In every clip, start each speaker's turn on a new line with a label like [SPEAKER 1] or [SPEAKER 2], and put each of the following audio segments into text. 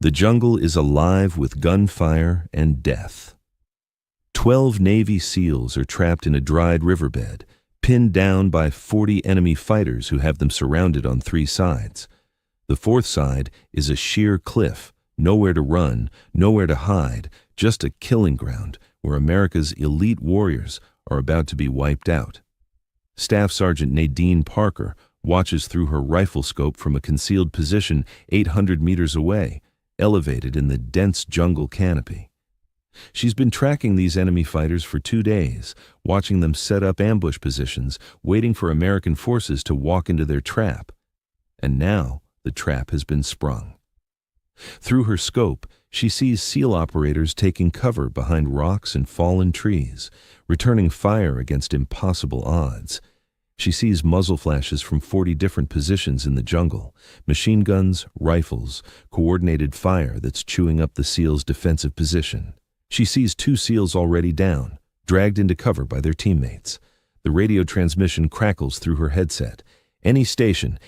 [SPEAKER 1] The jungle is alive with gunfire and death. 12 Navy SEALs are trapped in a dried riverbed, pinned down by 40 enemy fighters who have them surrounded on 3 sides. The 4th side is a sheer cliff, nowhere to run, nowhere to hide, just a killing ground where America's elite warriors are about to be wiped out. Staff Sergeant Nadine Parker watches through her rifle scope from a concealed position 800 meters away, elevated in the dense jungle canopy. She's been tracking these enemy fighters for 2 days, watching them set up ambush positions, waiting for American forces to walk into their trap. And now the trap has been sprung. Through her scope, she sees SEAL operators taking cover behind rocks and fallen trees, returning fire against impossible odds. She sees muzzle flashes from 40 different positions in the jungle, machine guns, rifles, coordinated fire that's chewing up the SEAL's defensive position. She sees 2 SEALs already down, dragged into cover by their teammates. The radio transmission crackles through her headset. Any station,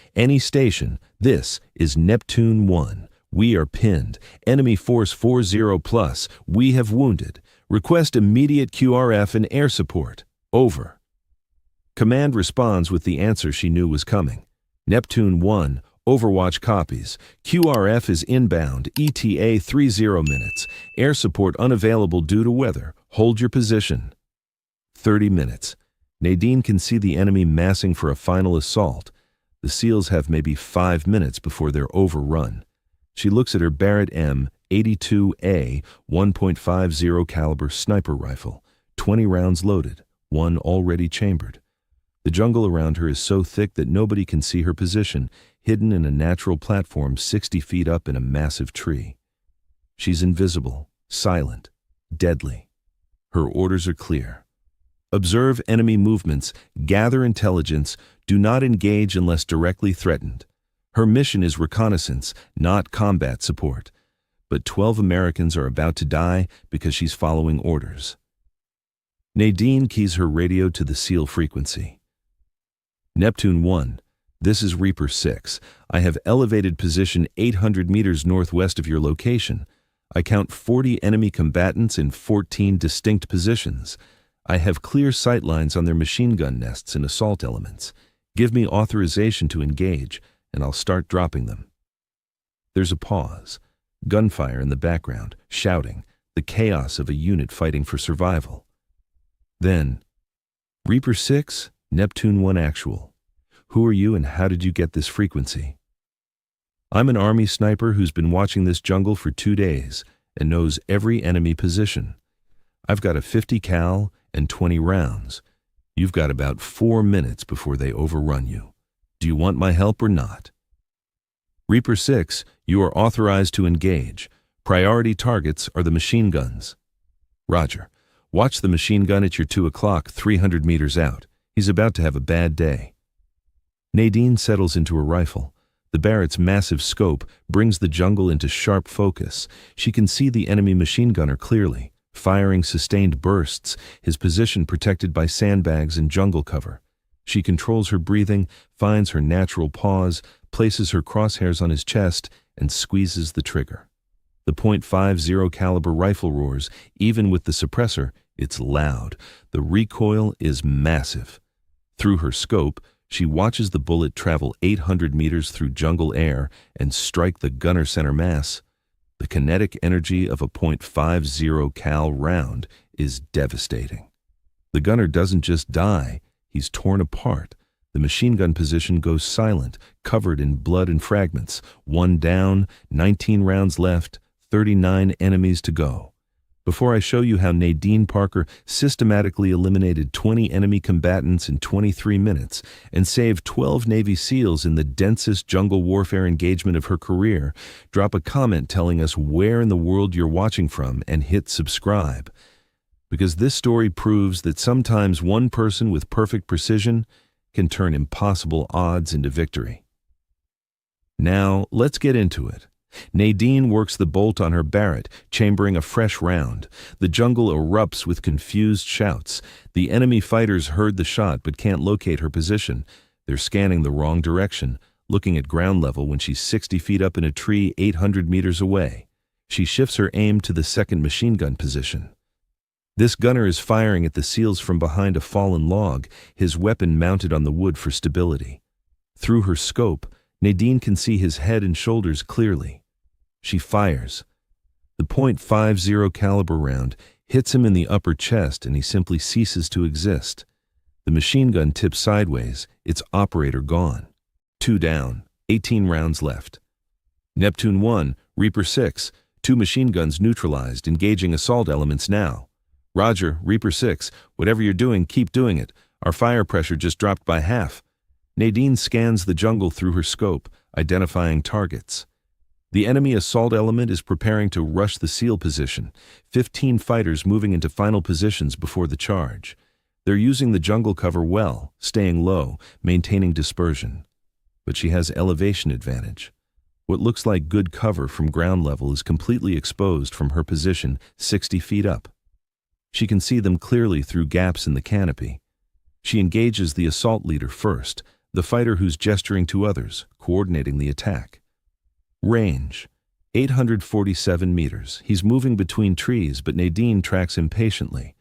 [SPEAKER 1] this is Neptune 1. We are pinned. Enemy force 40+. We have wounded. Request immediate QRF and air support. Over. Command responds with the answer she knew was coming. Neptune 1, Overwatch copies. QRF is inbound, ETA 30 minutes. Air support unavailable due to weather. Hold your position. 30 minutes. Nadine can see the enemy massing for a final assault. The SEALs have maybe 5 minutes before they're overrun. She looks at her Barrett M82A 1.50 caliber sniper rifle, 20 rounds loaded, 1 already chambered. The jungle around her is so thick that nobody can see her position, hidden in a natural platform 60 feet up in a massive tree. She's invisible, silent, deadly. Her orders are clear. Observe enemy movements, gather intelligence, do not engage unless directly threatened. Her mission is reconnaissance, not combat support. But 12 Americans are about to die because she's following orders. Nadine keys her radio to the SEAL frequency. Neptune 1, this is Reaper 6. I have elevated position 800 meters northwest of your location. I count 40 enemy combatants in 14 distinct positions. I have clear sight lines on their machine gun nests and assault elements. Give me authorization to engage, and I'll start dropping them. There's a pause. Gunfire in the background, shouting, the chaos of a unit fighting for survival. Then, Reaper 6, Neptune 1 actual. Who are you and how did you get this frequency? I'm an Army sniper who's been watching this jungle for 2 days and knows every enemy position. I've got a 50 cal and 20 rounds. You've got about 4 minutes before they overrun you. Do you want my help or not? Reaper 6, you are authorized to engage. Priority targets are the machine guns. Roger. Watch the machine gun at your 2 o'clock, 300 meters out. He's about to have a bad day. Nadine settles into her rifle. The Barrett's massive scope brings the jungle into sharp focus. She can see the enemy machine gunner clearly, firing sustained bursts, his position protected by sandbags and jungle cover. She controls her breathing, finds her natural pause, places her crosshairs on his chest, and squeezes the trigger. The .50 caliber rifle roars. Even with the suppressor, it's loud. The recoil is massive. Through her scope, she watches the bullet travel 800 meters through jungle air and strike the gunner center mass. The kinetic energy of a .50 cal round is devastating. The gunner doesn't just die, he's torn apart. The machine gun position goes silent, covered in blood and fragments. 1 down, 19 rounds left, 39 enemies to go. Before I show you how Nadine Parker systematically eliminated 20 enemy combatants in 23 minutes and saved 12 Navy SEALs in the densest jungle warfare engagement of her career, drop a comment telling us where in the world you're watching from and hit subscribe. Because this story proves that sometimes one person with perfect precision can turn impossible odds into victory. Now, let's get into it. Nadine works the bolt on her Barrett, chambering a fresh round. The jungle erupts with confused shouts. The enemy fighters heard the shot but can't locate her position. They're scanning the wrong direction, looking at ground level when she's 60 feet up in a tree 800 meters away. She shifts her aim to the second machine gun position. This gunner is firing at the SEALs from behind a fallen log, his weapon mounted on the wood for stability. Through her scope, Nadine can see his head and shoulders clearly. She fires. The .50 caliber round hits him in the upper chest and he simply ceases to exist. The machine gun tips sideways, its operator gone. 2 down, 18 rounds left. Neptune 1, Reaper 6, 2 machine guns neutralized, engaging assault elements now. Roger, Reaper 6, whatever you're doing, keep doing it. Our fire pressure just dropped by half. Nadine scans the jungle through her scope, identifying targets. The enemy assault element is preparing to rush the SEAL position, 15 fighters moving into final positions before the charge. They're using the jungle cover well, staying low, maintaining dispersion. But she has elevation advantage. What looks like good cover from ground level is completely exposed from her position 60 feet up. She can see them clearly through gaps in the canopy. She engages the assault leader first, the fighter who's gesturing to others, coordinating the attack. Range: 847 meters. He's moving between trees, but Nadine tracks him patiently.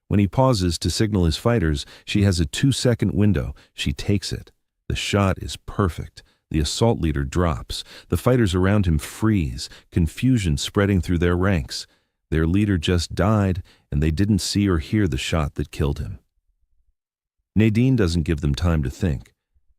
[SPEAKER 1] When he pauses to signal his fighters, she has a 2-second window. She takes it. The shot is perfect. The assault leader drops. The fighters around him freeze, confusion spreading through their ranks. Their leader just died, and they didn't see or hear the shot that killed him. Nadine doesn't give them time to think.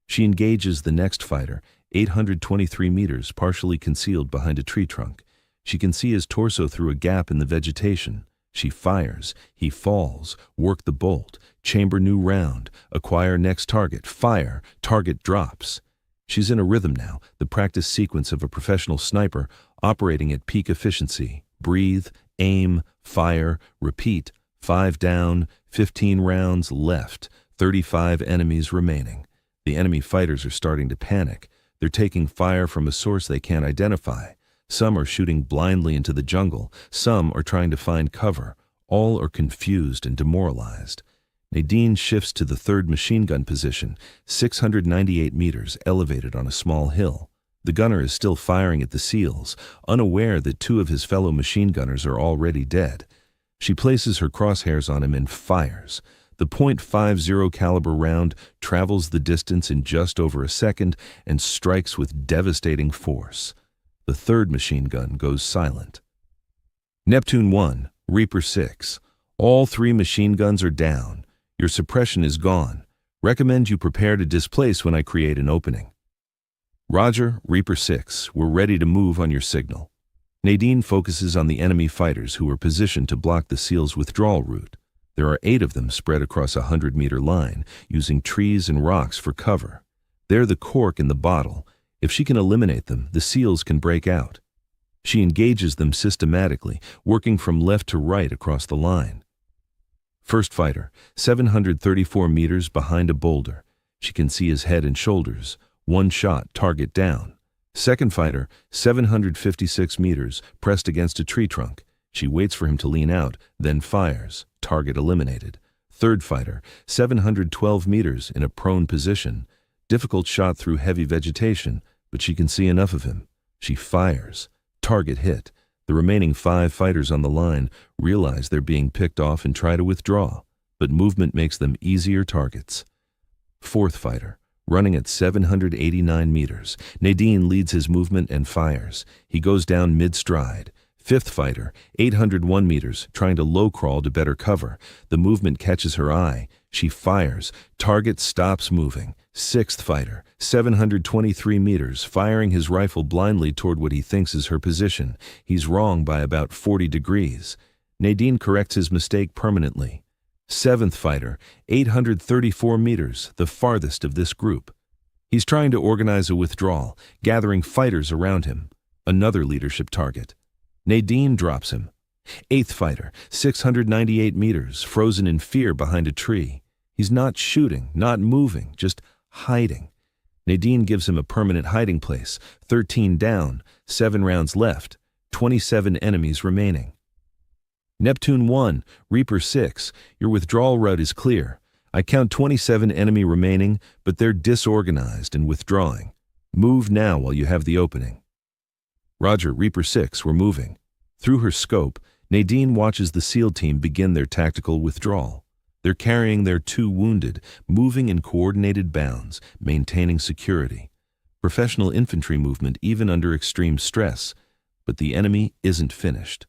[SPEAKER 1] She engages the next fighter, 823 meters, partially concealed behind a tree trunk. She can see his torso through a gap in the vegetation. She fires. He falls. Work the bolt. Chamber new round. Acquire next target. Fire. Target drops. She's in a rhythm now, the practice sequence of a professional sniper operating at peak efficiency. Breathe, aim, fire, repeat. 5 down, 15 rounds left, 35 enemies remaining. The enemy fighters are starting to panic. They're taking fire from a source they can't identify. Some are shooting blindly into the jungle. Some are trying to find cover. All are confused and demoralized. Nadine shifts to the third machine gun position, 698 meters, elevated on a small hill. The gunner is still firing at the SEALs, unaware that 2 of his fellow machine gunners are already dead. She places her crosshairs on him and fires. The .50 caliber round travels the distance in just over a second and strikes with devastating force. The third machine gun goes silent. Neptune 1, Reaper 6. All 3 machine guns are down. Your suppression is gone. Recommend you prepare to displace when I create an opening. Roger, Reaper 6. We're ready to move on your signal. Nadine focuses on the enemy fighters who are positioned to block the SEALs' withdrawal route. There are 8 of them spread across a 100-meter line, using trees and rocks for cover. They're the cork in the bottle. If she can eliminate them, the SEALs can break out. She engages them systematically, working from left to right across the line. First fighter, 734 meters behind a boulder. She can see his head and shoulders. 1 shot, target down. Second fighter, 756 meters, pressed against a tree trunk. She waits for him to lean out, then fires. Target eliminated. Third fighter, 712 meters, in a prone position. Difficult shot through heavy vegetation, but she can see enough of him. She fires. Target hit. The remaining 5 fighters on the line realize they're being picked off and try to withdraw, but movement makes them easier targets. Fourth fighter, running at 789 meters. Nadine leads his movement and fires. He goes down mid-stride. Fifth fighter, 801 meters, trying to low-crawl to better cover. The movement catches her eye. She fires. Target stops moving. Sixth fighter, 723 meters, firing his rifle blindly toward what he thinks is her position. He's wrong by about 40 degrees. Nadine corrects his mistake permanently. Seventh fighter, 834 meters, the farthest of this group. He's trying to organize a withdrawal, gathering fighters around him. Another leadership target. Nadine drops him. Eighth fighter, 698 meters, frozen in fear behind a tree. He's not shooting, not moving, just hiding. Nadine gives him a permanent hiding place. 13 down, 7 rounds left, 27 enemies remaining. Neptune 1, Reaper 6, your withdrawal route is clear. I count 27 enemy remaining, but they're disorganized and withdrawing. Move now while you have the opening. Roger, Reaper 6, we're moving. Through her scope, Nadine watches the SEAL team begin their tactical withdrawal. They're carrying their 2 wounded, moving in coordinated bounds, maintaining security. Professional infantry movement even under extreme stress, but the enemy isn't finished.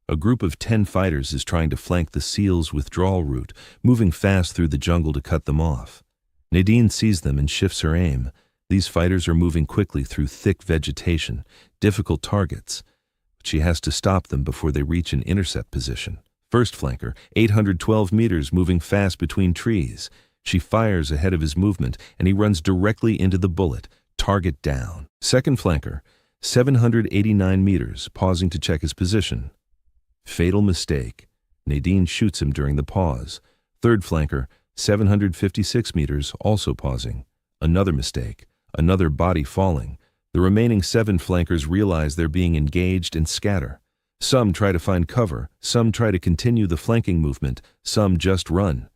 [SPEAKER 1] A group of 10 fighters is trying to flank the SEALs' withdrawal route, moving fast through the jungle to cut them off. Nadine sees them and shifts her aim. These fighters are moving quickly through thick vegetation, difficult targets, but she has to stop them before they reach an intercept position. First flanker, 812 meters, moving fast between trees. She fires ahead of his movement, and he runs directly into the bullet. Target down. Second flanker, 789 meters, pausing to check his position. Fatal mistake. Nadine shoots him during the pause. Third flanker, 756 meters, also pausing. Another mistake. Another body falling. The remaining 7 flankers realize they're being engaged and scatter. Some try to find cover, some try to continue the flanking movement, some just run.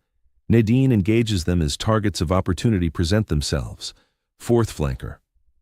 [SPEAKER 1] Nadine engages them as targets of opportunity present themselves. Fourth flanker,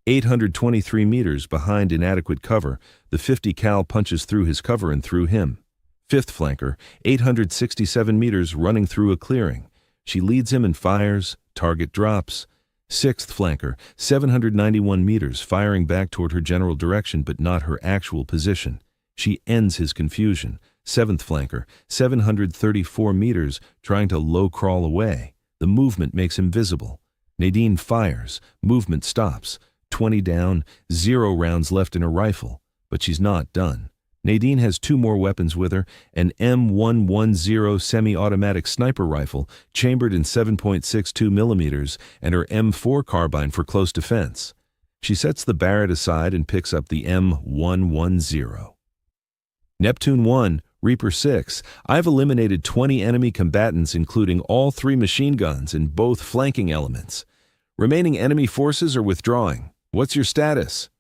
[SPEAKER 1] 823 meters behind inadequate cover, the 50 cal punches through his cover and through him. Fifth flanker, 867 meters running through a clearing. She leads him and fires, target drops. Sixth flanker, 791 meters, firing back toward her general direction but not her actual position. She ends his confusion. Seventh flanker, 734 meters, trying to low crawl away. The movement makes him visible. Nadine fires. Movement stops. 20 down, 0 rounds left in her rifle. But she's not done. Nadine has 2 more weapons with her, an M110 semi-automatic sniper rifle chambered in 7.62 millimeters and her M4 carbine for close defense. She sets the Barrett aside and picks up the M110. Neptune 1, Reaper 6, I've eliminated 20 enemy combatants including all 3 machine guns and both flanking elements. Remaining enemy forces are withdrawing. What's your status?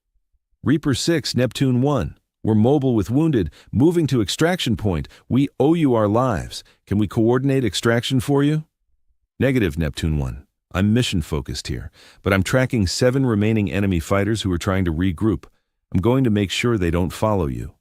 [SPEAKER 1] Reaper 6, Neptune 1. We're mobile with wounded, moving to extraction point. We owe you our lives. Can we coordinate extraction for you? Negative, Neptune 1. I'm mission-focused here, but I'm tracking 7 remaining enemy fighters who are trying to regroup. I'm going to make sure they don't follow you.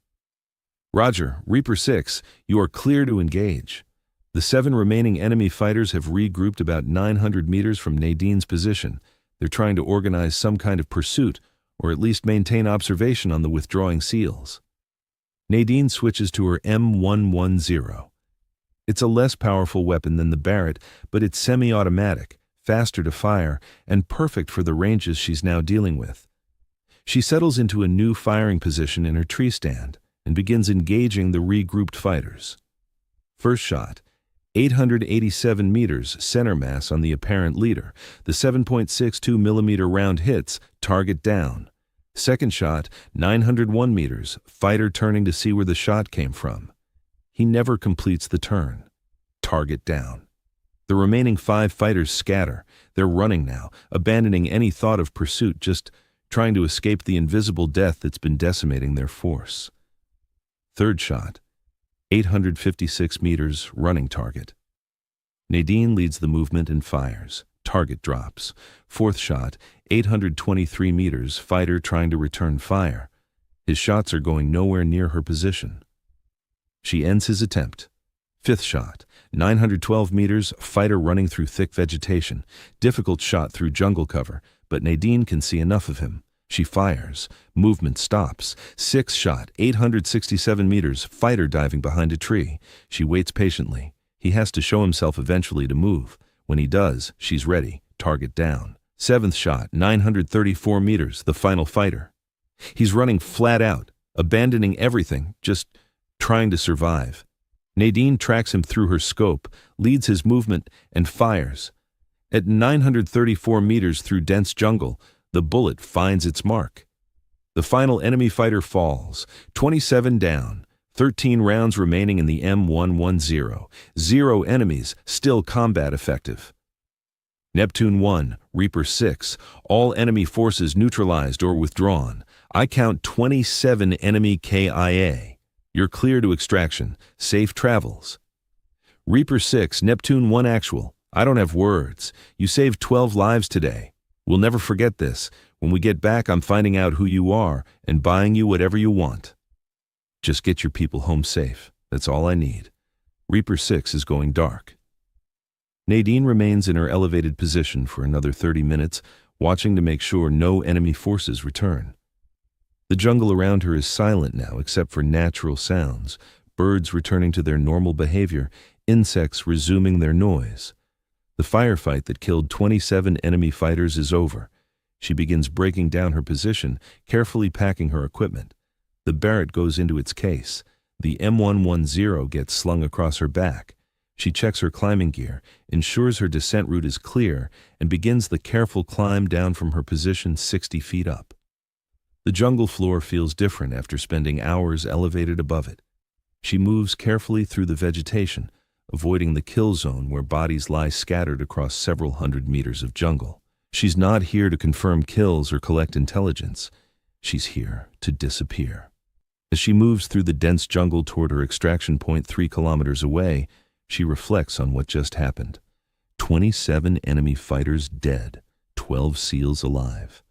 [SPEAKER 1] Roger, Reaper 6, you are clear to engage. The 7 remaining enemy fighters have regrouped about 900 meters from Nadine's position. They're trying to organize some kind of pursuit, or at least maintain observation on the withdrawing SEALs. Nadine switches to her M110. It's a less powerful weapon than the Barrett, but it's semi-automatic, faster to fire, and perfect for the ranges she's now dealing with. She settles into a new firing position in her tree stand and begins engaging the regrouped fighters. First shot, 887 meters, center mass on the apparent leader. The 7.62 millimeter round hits, target down. Second shot, 901 meters, fighter turning to see where the shot came from. He never completes the turn. Target down. The remaining 5 fighters scatter. They're running now, abandoning any thought of pursuit, just trying to escape the invisible death that's been decimating their force. Third shot, 856 meters, running target. Nadine leads the movement and fires. Target drops. Fourth shot, 823 meters, fighter trying to return fire. His shots are going nowhere near her position. She ends his attempt. Fifth shot, 912 meters, fighter running through thick vegetation. Difficult shot through jungle cover, but Nadine can see enough of him. She fires. Movement stops. Sixth shot, 867 meters, fighter diving behind a tree. She waits patiently. He has to show himself eventually to move. When he does, she's ready. Target down. Seventh shot, 934 meters, the final fighter. He's running flat out, abandoning everything, just trying to survive. Nadine tracks him through her scope, leads his movement, and fires. At 934 meters through dense jungle, the bullet finds its mark. The final enemy fighter falls, 27 down, 13 rounds remaining in the M110, 0 enemies, still combat effective. Neptune 1, Reaper 6, all enemy forces neutralized or withdrawn. I count 27 enemy KIA. You're clear to extraction. Safe travels. Reaper 6, Neptune 1 actual. I don't have words. You saved 12 lives today. We'll never forget this. When we get back, I'm finding out who you are and buying you whatever you want. Just get your people home safe. That's all I need. Reaper 6 is going dark. Nadine remains in her elevated position for another 30 minutes, watching to make sure no enemy forces return. The jungle around her is silent now except for natural sounds, birds returning to their normal behavior, insects resuming their noise. The firefight that killed 27 enemy fighters is over. She begins breaking down her position, carefully packing her equipment. The Barrett goes into its case. The M110 gets slung across her back. She checks her climbing gear, ensures her descent route is clear, and begins the careful climb down from her position 60 feet up. The jungle floor feels different after spending hours elevated above it. She moves carefully through the vegetation, avoiding the kill zone where bodies lie scattered across several hundred meters of jungle. She's not here to confirm kills or collect intelligence. She's here to disappear. As she moves through the dense jungle toward her extraction point 3 kilometers away, she reflects on what just happened. 27 enemy fighters dead, 12 SEALs alive.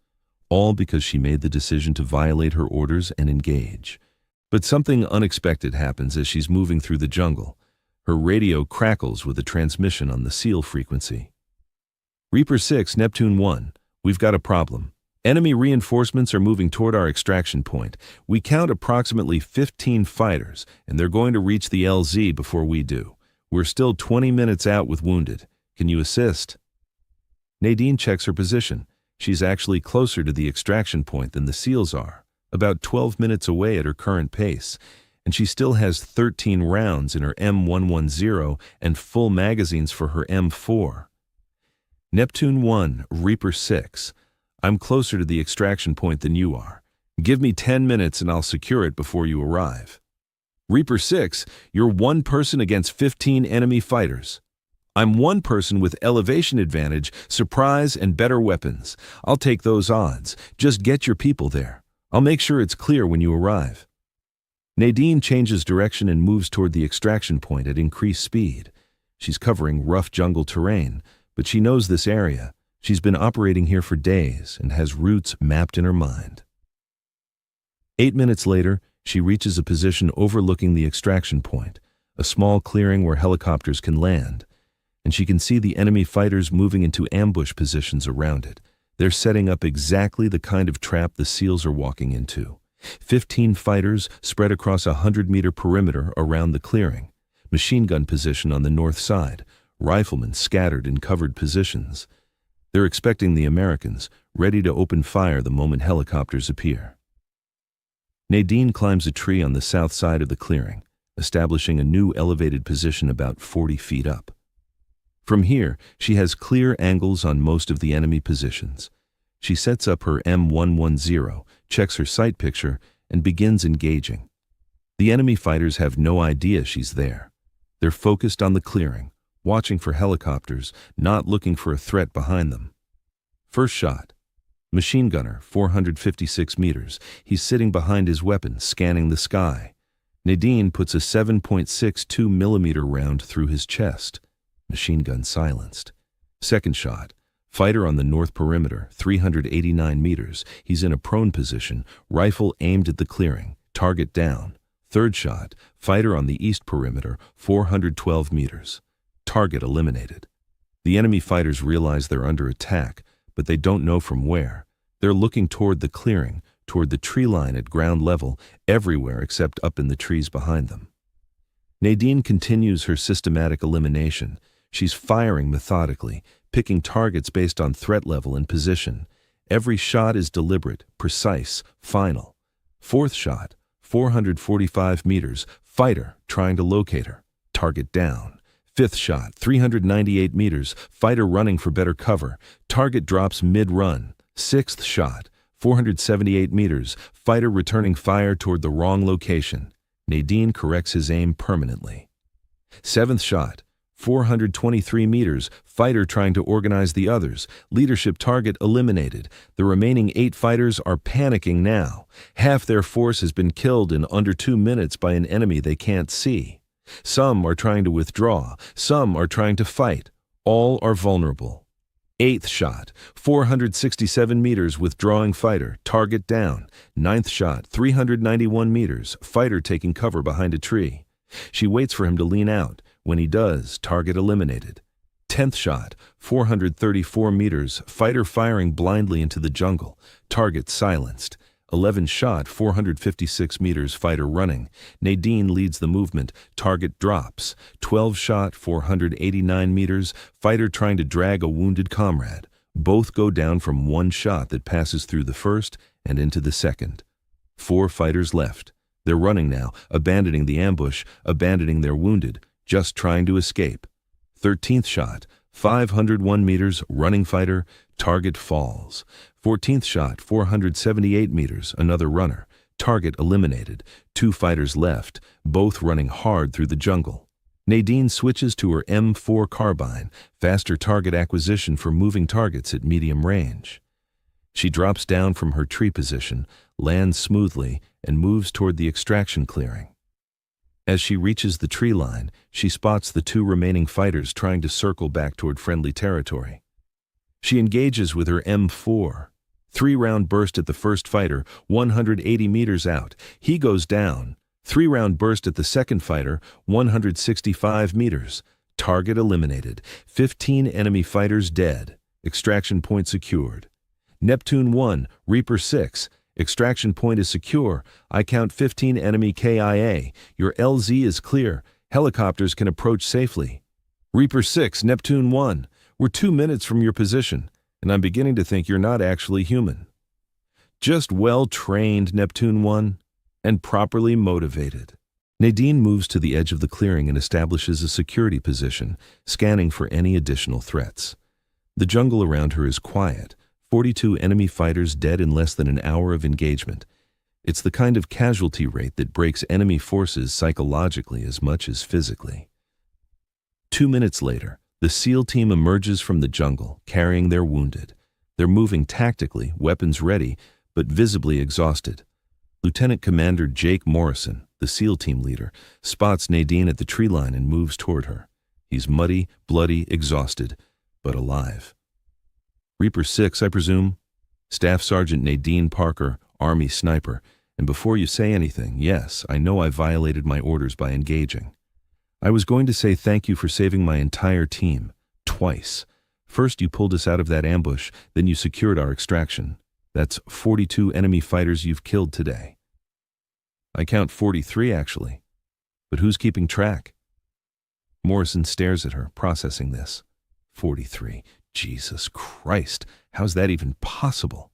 [SPEAKER 1] All because she made the decision to violate her orders and engage. But something unexpected happens as she's moving through the jungle. Her radio crackles with a transmission on the SEAL frequency. Reaper 6, Neptune 1, we've got a problem. Enemy reinforcements are moving toward our extraction point. We count approximately 15 fighters, and they're going to reach the LZ before we do. We're still 20 minutes out with wounded. Can you assist? Nadine checks her position. She's actually closer to the extraction point than the SEALs are, about 12 minutes away at her current pace, and she still has 13 rounds in her M110 and full magazines for her M4. Neptune 1, Reaper 6. I'm closer to the extraction point than you are. Give me 10 minutes and I'll secure it before you arrive. Reaper 6, you're one person against 15 enemy fighters. I'm one person with elevation advantage, surprise, and better weapons. I'll take those odds. Just get your people there. I'll make sure it's clear when you arrive. Nadine changes direction and moves toward the extraction point at increased speed. She's covering rough jungle terrain, but she knows this area. She's been operating here for days and has routes mapped in her mind. 8 minutes later, she reaches a position overlooking the extraction point, a small clearing where helicopters can land, and she can see the enemy fighters moving into ambush positions around it. They're setting up exactly the kind of trap the SEALs are walking into. 15 fighters spread across a 100-meter perimeter around the clearing, machine gun position on the north side, riflemen scattered in covered positions. They're expecting the Americans, ready to open fire the moment helicopters appear. Nadine climbs a tree on the south side of the clearing, establishing a new elevated position about 40 feet up. From here, she has clear angles on most of the enemy positions. She sets up her M110, checks her sight picture, and begins engaging. The enemy fighters have no idea she's there. They're focused on the clearing, watching for helicopters, not looking for a threat behind them. First shot. Machine gunner, 456 meters. He's sitting behind his weapon, scanning the sky. Nadine puts a 7.62 millimeter round through his chest. Machine gun silenced. Second shot. Fighter on the north perimeter, 389 meters. He's in a prone position, rifle aimed at the clearing, target down. Third shot. Fighter on the east perimeter, 412 meters. Target eliminated. The enemy fighters realize they're under attack, but they don't know from where. They're looking toward the clearing, toward the tree line at ground level, everywhere except up in the trees behind them. Nadine continues her systematic elimination. She's firing methodically, picking targets based on threat level and position. Every shot is deliberate, precise, final. Fourth shot, 445 meters, fighter trying to locate her, target down. Fifth shot, 398 meters, fighter running for better cover, target drops mid-run. Sixth shot, 478 meters, fighter returning fire toward the wrong location. Nadine corrects his aim permanently. Seventh shot, 423 meters, fighter trying to organize the others, leadership target eliminated. The remaining 8 fighters are panicking now. Half their force has been killed in under 2 minutes by an enemy they can't see. Some are trying to withdraw, some are trying to fight. All are vulnerable. 8th shot, 467 meters withdrawing fighter, target down. 9th shot, 391 meters, fighter taking cover behind a tree. She waits for him to lean out. When he does, target eliminated. 10th shot, 434 meters, fighter firing blindly into the jungle, target silenced. 11th shot, 456 meters, fighter running. Nadine leads the movement, target drops. 12th shot, 489 meters, fighter trying to drag a wounded comrade. Both go down from one shot that passes through the first and into the second. 4 fighters left. They're running now, abandoning the ambush, abandoning their wounded, just trying to escape. 13th shot, 501 meters, running fighter, target falls. 14th shot, 478 meters, another runner, target eliminated. 2 fighters left, both running hard through the jungle. Nadine switches to her M4 carbine, faster target acquisition for moving targets at medium range. She drops down from her tree position, lands smoothly, and moves toward the extraction clearing. As she reaches the tree line, she spots the 2 remaining fighters trying to circle back toward friendly territory. She engages with her M4. 3-round burst at the first fighter, 180 meters out. He goes down. 3-round burst at the second fighter, 165 meters. Target eliminated. 15 enemy fighters dead. Extraction point secured. Neptune 1, Reaper 6. Extraction point is secure. I count 15 enemy KIA. Your LZ is clear. Helicopters can approach safely. Reaper 6, Neptune 1. We're 2 minutes from your position, and I'm beginning to think you're not actually human. Just well-trained, Neptune 1, and properly motivated. Nadine moves to the edge of the clearing and establishes a security position, scanning for any additional threats. The jungle around her is quiet. 42 enemy fighters dead in less than an hour of engagement. It's the kind of casualty rate that breaks enemy forces psychologically as much as physically. 2 minutes later, the SEAL team emerges from the jungle, carrying their wounded. They're moving tactically, weapons ready, but visibly exhausted. Lieutenant Commander Jake Morrison, the SEAL team leader, spots Nadine at the tree line and moves toward her. He's muddy, bloody, exhausted, but alive. Reaper 6, I presume? Staff Sergeant Nadine Parker, Army sniper. And before you say anything, yes, I know I violated my orders by engaging. I was going to say thank you for saving my entire team. Twice. First you pulled us out of that ambush, then you secured our extraction. That's 42 enemy fighters you've killed today. I count 43 actually. But who's keeping track? Morrison stares at her, processing this. 43. Jesus Christ, how's that even possible?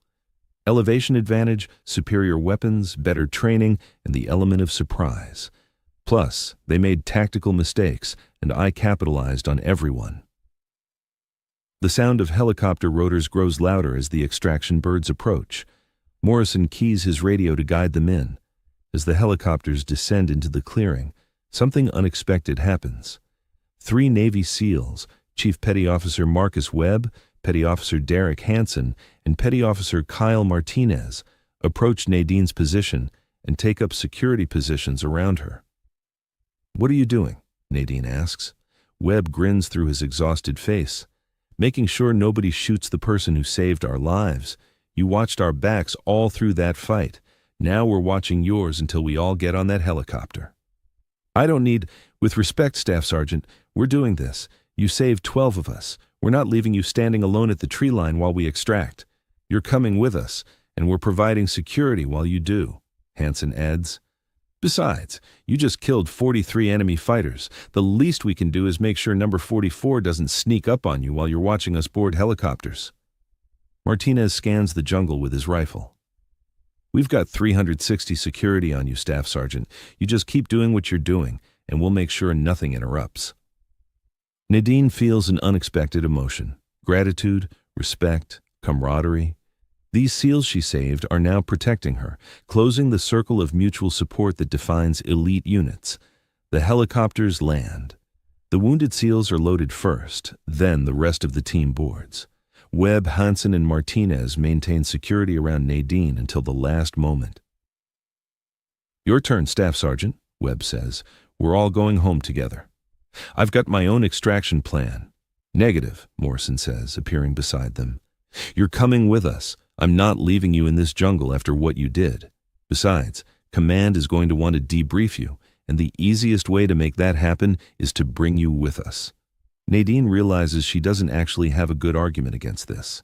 [SPEAKER 1] Elevation advantage, superior weapons, better training, and the element of surprise. Plus, they made tactical mistakes, and I capitalized on everyone. The sound of helicopter rotors grows louder as the extraction birds approach. Morrison keys his radio to guide them in. As the helicopters descend into the clearing, something unexpected happens. 3 Navy SEALs, Chief Petty Officer Marcus Webb, Petty Officer Derek Hansen, and Petty Officer Kyle Martinez, approach Nadine's position and take up security positions around her. "What are you doing?" Nadine asks. Webb grins through his exhausted face. "Making sure nobody shoots the person who saved our lives. You watched our backs all through that fight. Now we're watching yours until we all get on that helicopter." "I don't need, with respect, Staff Sergeant, we're doing this. You saved 12 of us. We're not leaving you standing alone at the tree line while we extract. You're coming with us, and we're providing security while you do," Hansen adds. "Besides, you just killed 43 enemy fighters. The least we can do is make sure number 44 doesn't sneak up on you while you're watching us board helicopters." Martinez scans the jungle with his rifle. "We've got 360 security on you, Staff Sergeant. You just keep doing what you're doing, and we'll make sure nothing interrupts." Nadine feels an unexpected emotion. Gratitude, respect, camaraderie. These SEALs she saved are now protecting her, closing the circle of mutual support that defines elite units. The helicopters land. The wounded SEALs are loaded first, then the rest of the team boards. Webb, Hansen, and Martinez maintain security around Nadine until the last moment. "Your turn, Staff Sergeant," Webb says. "We're all going home together. I've got my own extraction plan. Negative, Morrison says, appearing beside them. You're coming with us. I'm not leaving you in this jungle after what you did. Besides, Command is going to want to debrief you, and the easiest way to make that happen is to bring you with us. Nadine realizes she doesn't actually have a good argument against this.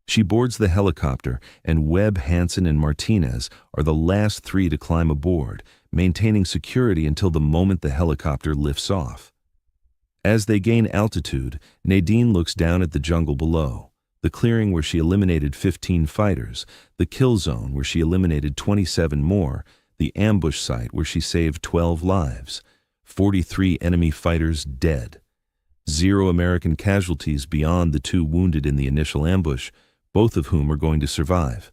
[SPEAKER 1] She boards the helicopter, and Webb, Hansen, and Martinez are the last three to climb aboard, maintaining security until the moment the helicopter lifts off. As they gain altitude, Nadine looks down at the jungle below, the clearing where she eliminated 15 fighters, the kill zone where she eliminated 27 more, the ambush site where she saved 12 lives, 43 enemy fighters dead, 0 American casualties beyond the 2 wounded in the initial ambush, both of whom are going to survive.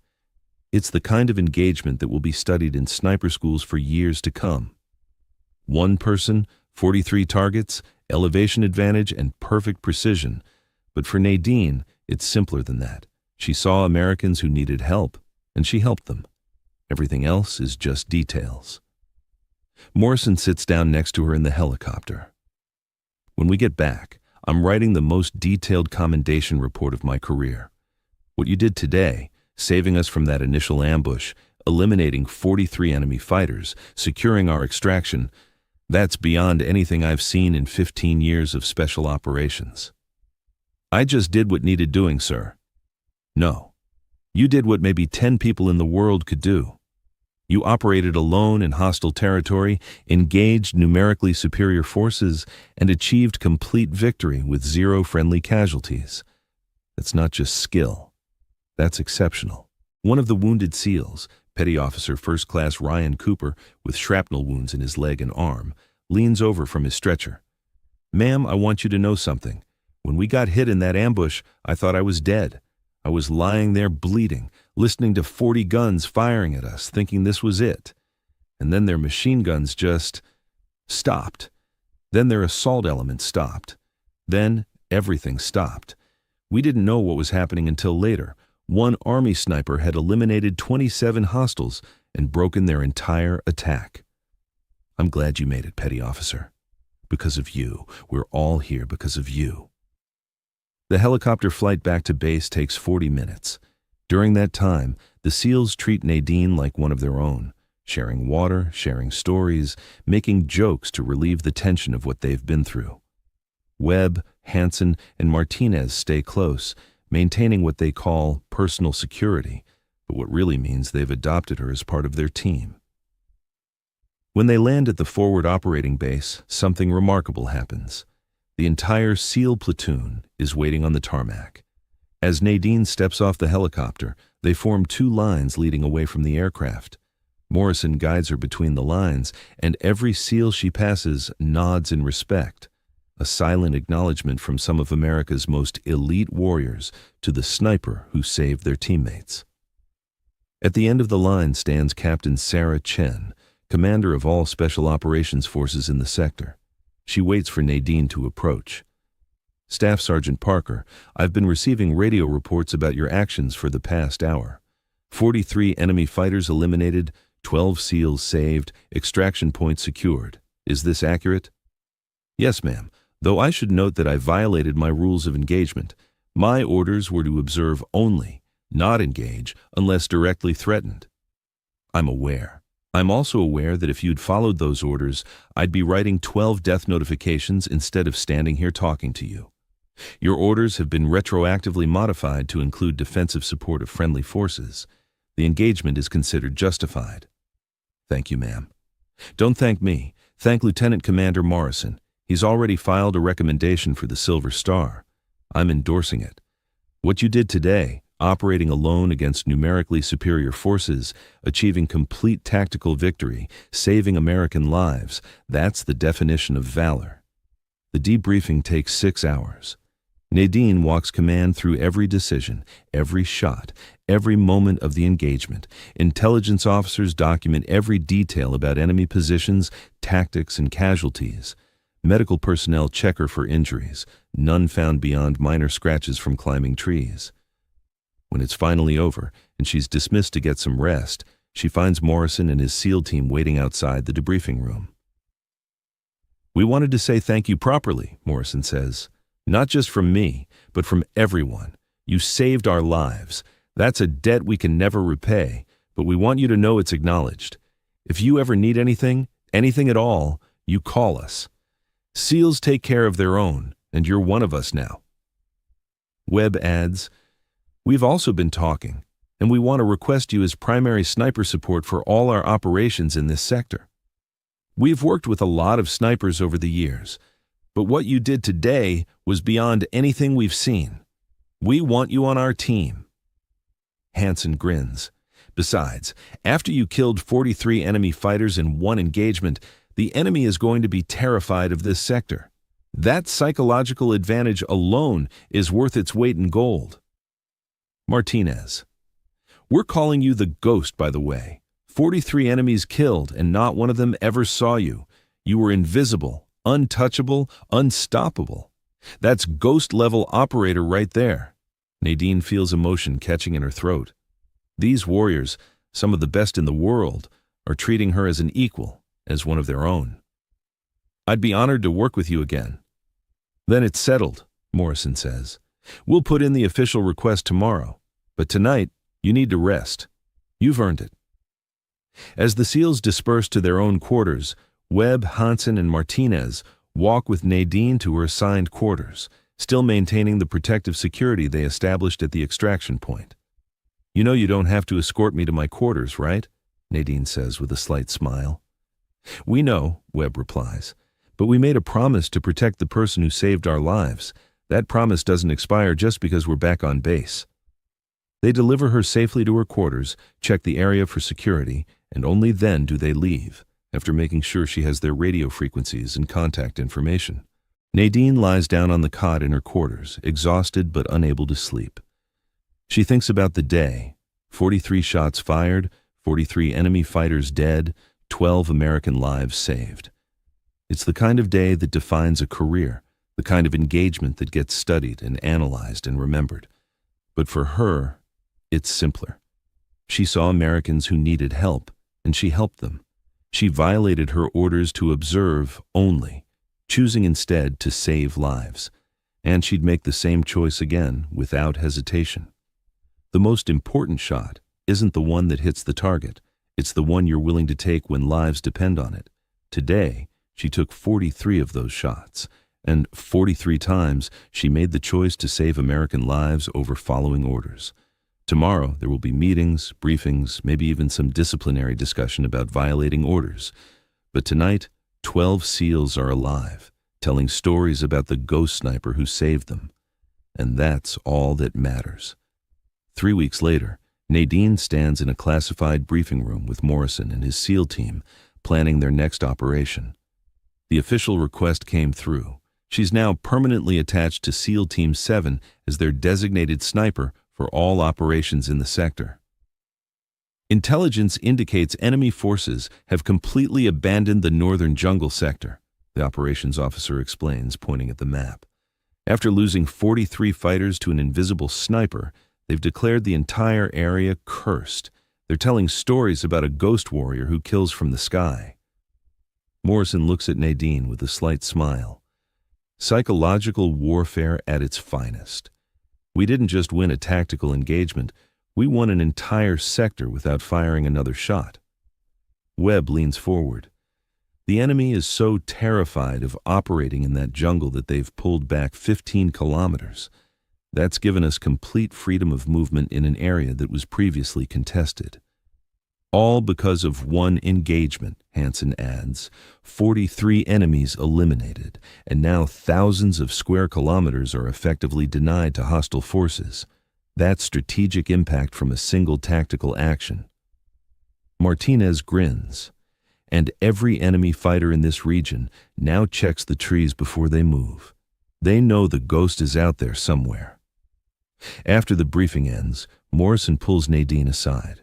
[SPEAKER 1] It's the kind of engagement that will be studied in sniper schools for years to come. 1 person, 43 targets, elevation advantage, and perfect precision. But for Nadine, it's simpler than that. She saw Americans who needed help, and she helped them. Everything else is just details. Morrison sits down next to her in the helicopter. When we get back, I'm writing the most detailed commendation report of my career. What you did today, saving us from that initial ambush, eliminating 43 enemy fighters, securing our extraction, that's beyond anything I've seen in 15 years of special operations. I just did what needed doing, sir. No. You did what maybe 10 people in the world could do. You operated alone in hostile territory, engaged numerically superior forces, and achieved complete victory with 0 friendly casualties. That's not just skill. That's exceptional. One of the wounded SEALs, Petty Officer First Class Ryan Cooper, with shrapnel wounds in his leg and arm, leans over from his stretcher. Ma'am, I want you to know something. When we got hit in that ambush, I thought I was dead. I was lying there bleeding, listening to 40 guns firing at us, thinking this was it. And then their machine guns just stopped. Then their assault element stopped. Then everything stopped. We didn't know what was happening until later. One Army sniper had eliminated 27 hostiles and broken their entire attack. I'm glad you made it, Petty Officer. Because of you. We're all here because of you. The helicopter flight back to base takes 40 minutes. During that time, the SEALs treat Nadine like one of their own, sharing water, sharing stories, making jokes to relieve the tension of what they've been through. Webb, Hansen, and Martinez stay close, maintaining what they call personal security, but what really means they've adopted her as part of their team. When they land at the forward operating base, something remarkable happens. The entire SEAL platoon is waiting on the tarmac. As Nadine steps off the helicopter, they form 2 lines leading away from the aircraft. Morrison guides her between the lines, and every SEAL she passes nods in respect, a silent acknowledgement from some of America's most elite warriors to the sniper who saved their teammates. At the end of the line stands Captain Sarah Chen, commander of all Special Operations Forces in the sector. She waits for Nadine to approach. Staff Sergeant Parker, I've been receiving radio reports about your actions for the past hour. 43 enemy fighters eliminated, 12 SEALs saved, extraction points secured. Is this accurate? Yes, ma'am. Though I should note that I violated my rules of engagement. My orders were to observe only, not engage, unless directly threatened. I'm aware. I'm also aware that if you'd followed those orders, I'd be writing 12 death notifications instead of standing here talking to you. Your orders have been retroactively modified to include defensive support of friendly forces. The engagement is considered justified. Thank you, ma'am. Don't thank me. Thank Lieutenant Commander Morrison. He's already filed a recommendation for the Silver Star. I'm endorsing it. What you did today, operating alone against numerically superior forces, achieving complete tactical victory, saving American lives, that's the definition of valor. The debriefing takes 6 hours. Nadine walks command through every decision, every shot, every moment of the engagement. Intelligence officers document every detail about enemy positions, tactics, and casualties. Medical personnel check her for injuries, none found beyond minor scratches from climbing trees. When it's finally over and she's dismissed to get some rest, she finds Morrison and his SEAL team waiting outside the debriefing room. We wanted to say thank you properly, Morrison says. Not just from me, but from everyone. You saved our lives. That's a debt we can never repay, but we want you to know it's acknowledged. If you ever need anything at all, you call us. SEALs take care of their own, and you're one of us now." Webb adds, "We've also been talking, and we want to request you as primary sniper support for all our operations in this sector. We've worked with a lot of snipers over the years, but what you did today was beyond anything we've seen. We want you on our team." Hansen grins. "Besides, after you killed 43 enemy fighters in one engagement, the enemy is going to be terrified of this sector. That psychological advantage alone is worth its weight in gold." Martinez: "We're calling you the Ghost, by the way. 43 enemies killed, and not one of them ever saw you. You were invisible, untouchable, unstoppable. That's Ghost-level operator right there." Nadine feels emotion catching in her throat. These warriors, some of the best in the world, are treating her as an equal, as one of their own. "I'd be honored to work with you again." "Then it's settled," Morrison says. "We'll put in the official request tomorrow, but tonight you need to rest. You've earned it." As the SEALs disperse to their own quarters, Webb, Hansen, and Martinez walk with Nadine to her assigned quarters, still maintaining the protective security they established at the extraction point. "You know you don't have to escort me to my quarters, right?" Nadine says with a slight smile. "We know," Webb replies, "but we made a promise to protect the person who saved our lives. That promise doesn't expire just because we're back on base." They deliver her safely to her quarters, check the area for security, and only then do they leave, after making sure she has their radio frequencies and contact information. Nadine lies down on the cot in her quarters, exhausted but unable to sleep. She thinks about the day: 43 shots fired, 43 enemy fighters dead, 12 American lives saved. It's the kind of day that defines a career, the kind of engagement that gets studied and analyzed and remembered. But for her, it's simpler. She saw Americans who needed help, and she helped them. She violated her orders to observe only, choosing instead to save lives. And she'd make the same choice again without hesitation. The most important shot isn't the one that hits the target. It's the one you're willing to take when lives depend on it. Today, she took 43 of those shots, and 43 times she made the choice to save American lives over following orders. Tomorrow, there will be meetings, briefings, maybe even some disciplinary discussion about violating orders. But tonight, 12 SEALs are alive, telling stories about the ghost sniper who saved them. And that's all that matters. 3 weeks later, Nadine stands in a classified briefing room with Morrison and his SEAL team, planning their next operation. The official request came through. She's now permanently attached to SEAL Team 7 as their designated sniper for all operations in the sector. Intelligence indicates enemy forces have completely abandoned the northern jungle sector, the operations officer explains, pointing at the map. After losing 43 fighters to an invisible sniper, they've declared the entire area cursed. They're telling stories about a ghost warrior who kills from the sky. Morrison looks at Nadine with a slight smile. Psychological warfare at its finest. We didn't just win a tactical engagement, we won an entire sector without firing another shot. Webb leans forward. The enemy is so terrified of operating in that jungle that they've pulled back 15 kilometers. That's given us complete freedom of movement in an area that was previously contested. All because of one engagement, Hansen adds. 43 enemies eliminated, and now thousands of square kilometers are effectively denied to hostile forces. That's strategic impact from a single tactical action. Martinez grins. And every enemy fighter in this region now checks the trees before they move. They know the ghost is out there somewhere. After the briefing ends, Morrison pulls Nadine aside.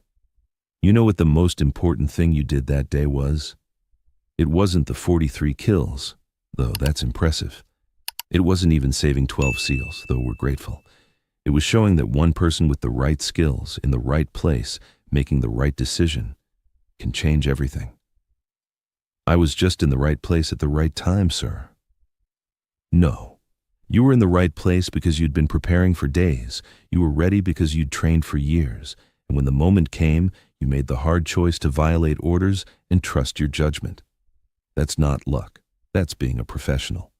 [SPEAKER 1] You know what the most important thing you did that day was? It wasn't the 43 kills, though that's impressive. It wasn't even saving 12 SEALs, though we're grateful. It was showing that one person with the right skills, in the right place, making the right decision, can change everything. I was just in the right place at the right time, sir. No, You were in the right place because you'd been preparing for days. You were ready because you'd trained for years. And when the moment came, you made the hard choice to violate orders and trust your judgment. That's not luck. That's being a professional.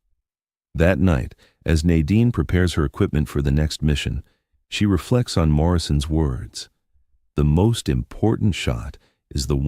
[SPEAKER 1] That night, as Nadine prepares her equipment for the next mission, she reflects on Morrison's words. The most important shot is the one